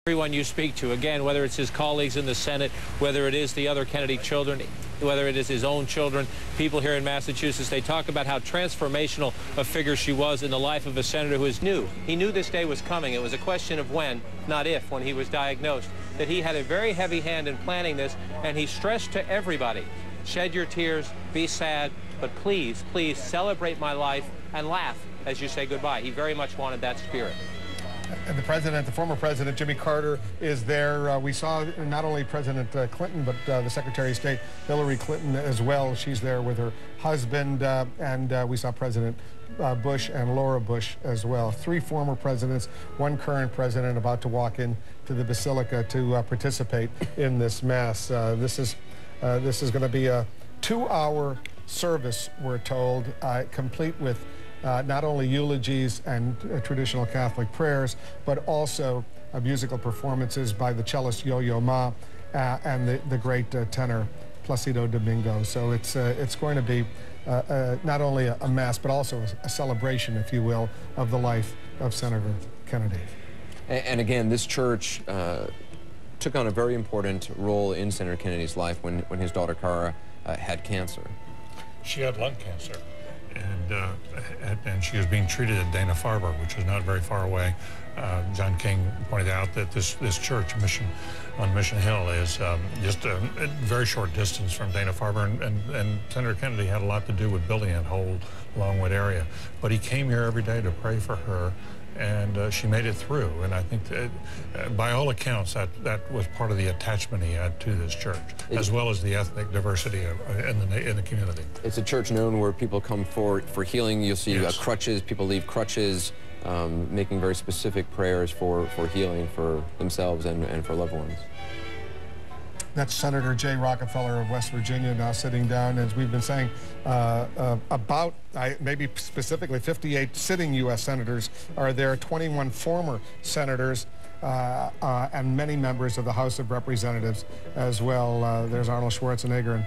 Everyone you speak to, again, whether it's his colleagues in the Senate, whether it is the other Kennedy children, whether it is his own children, people here in Massachusetts, they talk about how transformational a figure she was in the life of a senator who is new. He knew this day was coming. It was a question of when, not if, when he was diagnosed. That he had a very heavy hand in planning this, and he stressed to everybody, shed your tears, be sad, but please, please celebrate my life and laugh as you say goodbye. He very much wanted that spirit. And the former president, Jimmy Carter, is there. We saw not only President Clinton, but the Secretary of State, Hillary Clinton, as well. She's there with her husband, and we saw President Bush and Laura Bush as well. 3 former presidents, 1 current president about to walk into the Basilica to participate in this Mass. This is going to be a 2-hour service, we're told, complete with not only eulogies and traditional Catholic prayers, but also musical performances by the cellist Yo-Yo Ma and the great tenor Placido Domingo. So it's going to be not only a Mass, but also a celebration, if you will, of the life of Senator Kennedy. And again, this church took on a very important role in Senator Kennedy's life when his daughter Cara had cancer. She had lung cancer. And she was being treated at Dana-Farber, which is not very far away. John King pointed out that this church on Mission Hill is just a very short distance from Dana-Farber, and Senator Kennedy had a lot to do with building that whole Longwood area. But he came here every day to pray for her, and she made it through. And I think that, by all accounts, that was part of the attachment he had to this church, as well as the ethnic diversity in the community. It's a church known where people come for healing. You'll see crutches. People leave crutches, making very specific prayers for healing for themselves and for loved ones. That's Senator Jay Rockefeller of West Virginia now sitting down. As we've been saying, about maybe specifically 58 sitting U.S. senators are there, 21 former senators, and many members of the House of Representatives as well. There's Arnold Schwarzenegger and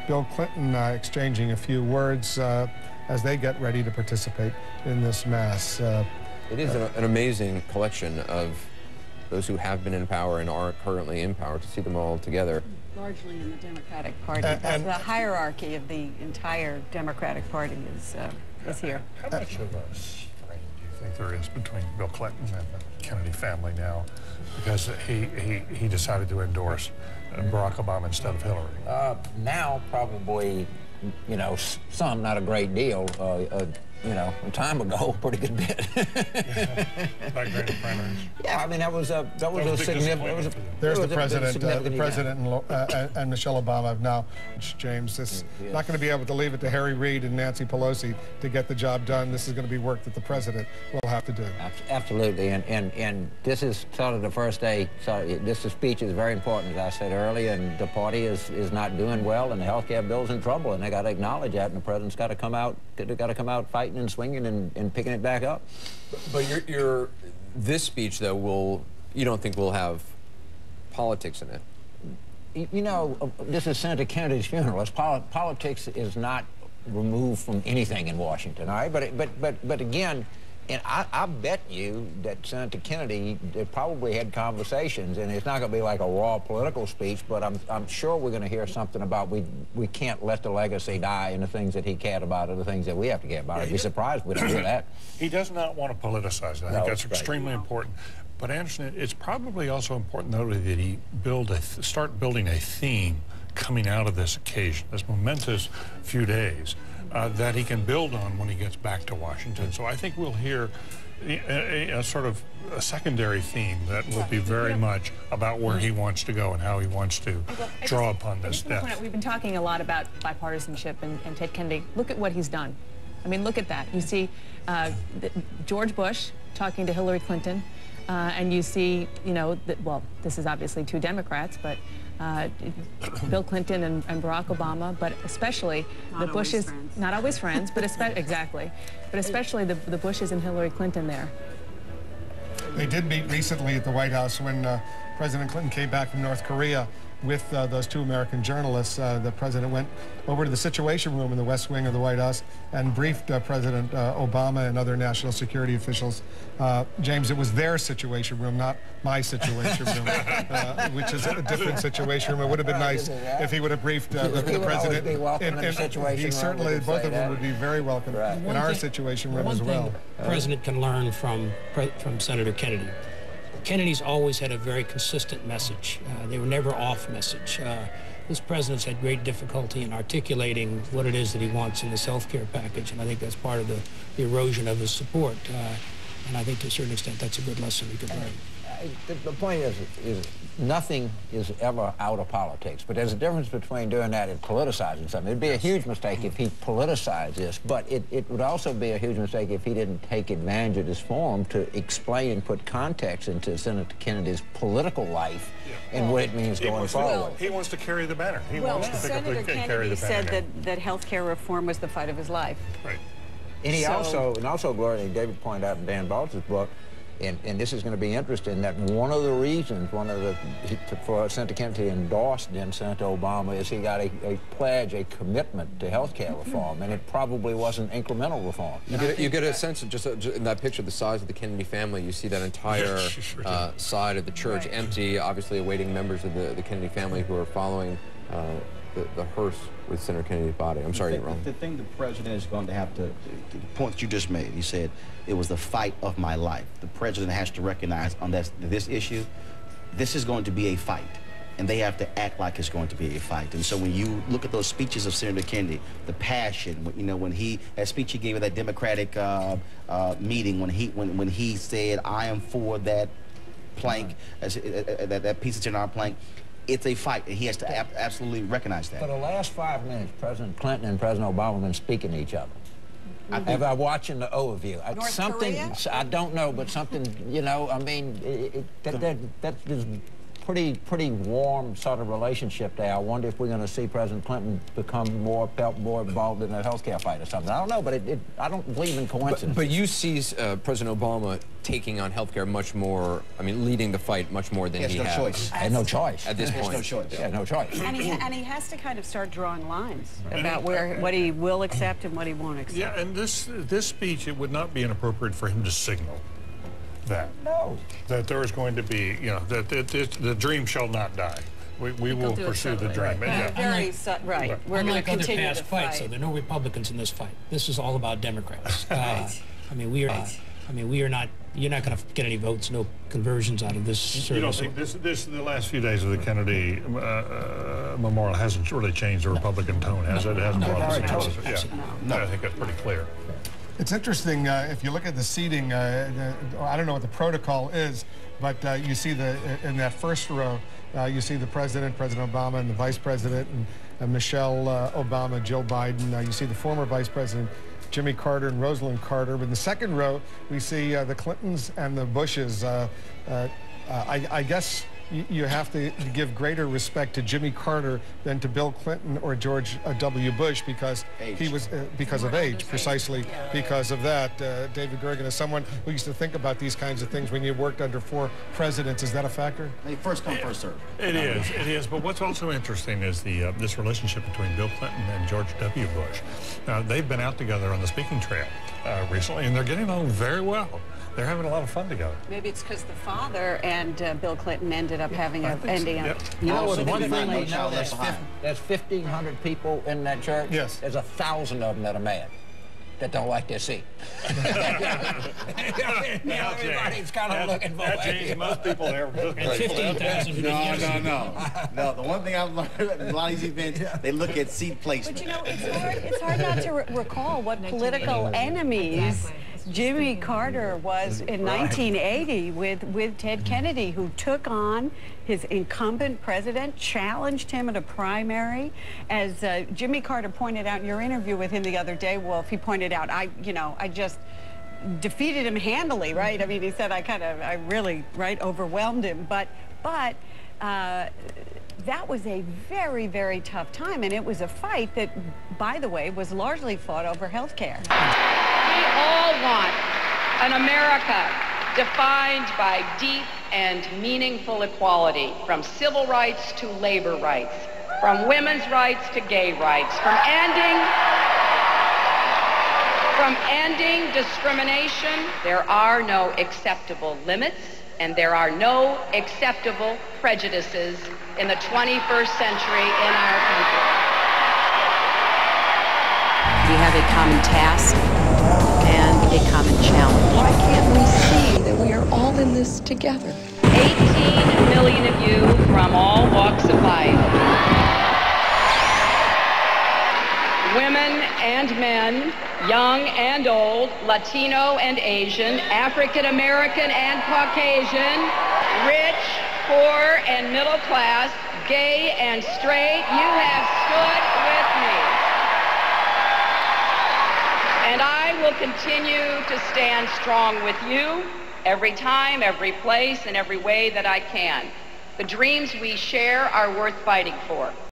Bill Clinton exchanging a few words as they get ready to participate in this Mass. It is an amazing collection of those who have been in power and are currently in power, to see them all together. Largely in the Democratic Party. The hierarchy of the entire Democratic Party is here. How much of a strain do you think there is between Bill Clinton and the Kennedy family now? Because he decided to endorse Barack Obama instead of Hillary. Now, probably, you know, some, not a great deal. You know, a time ago, pretty good bit. Yeah, I mean, that was a significant. There's the president and Michelle Obama now. James, this is not going to be able to leave it to Harry Reid and Nancy Pelosi to get the job done. This is going to be work that the president will have to do. Absolutely, and this is sort of the first day. So this speech is very important, as I said earlier, and the party is not doing well, and the health care bill's in trouble, and they got to acknowledge that, and the president's got to come out. Got to come out fighting and swinging and picking it back up. But this speech, though, you don't think will have politics in it? You know, this is Senator Kennedy's funeral. Politics is not removed from anything in Washington, all right? But again, and I bet you that Senator Kennedy probably had conversations, and it's not going to be like a raw political speech, but I'm sure we're going to hear something about we can't let the legacy die, and the things that he cared about are the things that we have to care about. I'd be surprised if we don't do that. He does not want to politicize it. I think that's extremely important. But Anderson, it's probably also important, though, that he start building a theme coming out of this occasion, this momentous few days. That he can build on when he gets back to Washington. So I think we'll hear a sort of a secondary theme that will be very much about where he wants to go and how he wants to draw upon this death. We've been talking a lot about bipartisanship and Ted Kennedy. Look at what he's done. I mean, look at that. You see George Bush talking to Hillary Clinton, and you see, you know, well, this is obviously 2 Democrats, but Bill Clinton and Barack Obama, but especially the Bushes, not always friends, but exactly, but especially the Bushes and Hillary Clinton there. They did meet recently at the White House when President Clinton came back from North Korea, with those 2 American journalists. The president went over to the Situation Room in the West Wing of the White House and briefed President Obama and other national security officials. James, it was their Situation Room, not my Situation Room, which is a different Situation Room. It would have been nice if he would have briefed the president. Be welcome in the Situation Room. Certainly, both of them would be very welcome in our Situation Room as well. One thing the president can learn from Senator Kennedy. Kennedy's always had a very consistent message. They were never off message. This president's had great difficulty in articulating what it is that he wants in this health care package, and I think that's part of the erosion of his support. And I think to a certain extent that's a good lesson we could learn. The point is nothing is ever out of politics, but there's a difference between doing that and politicizing something. It'd be a huge mistake if he politicized this, but it would also be a huge mistake if he didn't take advantage of this forum to explain and put context into Senator Kennedy's political life and what it means going forward. He wants to carry the banner. He Well, wants to pick Senator up and carry Kennedy the banner. said that health care reform was the fight of his life. Right. And he So- also, Gloria, and David pointed out in Dan Baltz's book, and this is going to be interesting, that one of the reasons, for Senator Kennedy endorsed then Senator Obama is he got a pledge, a commitment to health care reform, and it probably wasn't incremental reform. You get a sense of just in that picture, the size of the Kennedy family. You see that entire side of the church empty, obviously awaiting members of the Kennedy family who are following the hearse with Senator Kennedy's body. I'm sorry, Ron. The thing the president is going to have to, the point you just made, he said, it was the fight of my life. The president has to recognize on this issue, this is going to be a fight, and they have to act like it's going to be a fight. And so when you look at those speeches of Senator Kennedy, the passion, when that speech he gave at that Democratic meeting, when he said, I am for that plank, that piece of tin on our plank, it's a fight, and he has to absolutely recognize that. For the last 5 minutes, President Clinton and President Obama have been speaking to each other. As I'm watching the overview, I don't know, but something, I mean, that is pretty warm sort of relationship there. I wonder if we're going to see President Clinton become more involved in the healthcare fight or something. I don't know, but I don't believe in coincidence. But you see President Obama taking on healthcare much more, I mean, leading the fight much more than he has. Choice. And no choice. At this point. No choice. Yeah, no choice. And he has to kind of start drawing lines about what he will accept and what he won't accept. Yeah, and this speech, it would not be inappropriate for him to signal that there is going to be, that the dream shall not die. We will pursue the dream. Right. We're going to continue past to fights, fight. so there are no Republicans in this fight. This is all about Democrats. I mean, we are not. You're not going to get any votes, no conversions out of this service. You don't think the last few days of the Kennedy memorial hasn't really changed the Republican tone, has it? It hasn't brought us No, I think that's pretty clear. It's interesting, if you look at the seating, I don't know what the protocol is, but you see in that first row, you see the President Obama, and the Vice President, and Michelle Obama, Jill Biden. You see the former Vice President, Jimmy Carter and Rosalind Carter. But in the second row, we see the Clintons and the Bushes. I guess you have to give greater respect to Jimmy Carter than to Bill Clinton or George W. Bush because he was because of age, precisely because of that. David Gergen, as someone who used to think about these kinds of things when you worked under 4 presidents, is that a factor? Hey, first come, first serve. It is. But what's also interesting is this relationship between Bill Clinton and George W. Bush. They've been out together on the speaking trail recently, and they're getting along very well. They're having a lot of fun together. Maybe it's because the father and Bill Clinton ended up having an ending up. You know what? One thing we know, there's 1,500 people in that church. Yes. There's 1,000 of them that are mad, that don't like their seat. Everybody's kind of looking for James, most people there. And 15,000. No, the one thing I've learned at a lot of these events, they look at seat placement. But it's hard not to recall what political enemies Jimmy Carter was in 1980 with Ted Kennedy, who took on his incumbent president, challenged him at a primary. As Jimmy Carter pointed out in your interview with him the other day, Wolf, he pointed out, I just defeated him handily, right? I mean, he said I really overwhelmed him, but that was a very, very tough time, and it was a fight that, by the way, was largely fought over health care. We all want an America defined by deep and meaningful equality, from civil rights to labor rights, from women's rights to gay rights, from ending discrimination. There are no acceptable limits, and there are no acceptable prejudices in the 21st century in our country. We have a common task and a common challenge. Why can't we see that we are all in this together? 18 million of you from all walks of life. Women and men, young and old, Latino and Asian, African American and Caucasian, rich, poor and middle class, gay and straight, you have stood with me. And I will continue to stand strong with you every time, every place, and every way that I can. The dreams we share are worth fighting for.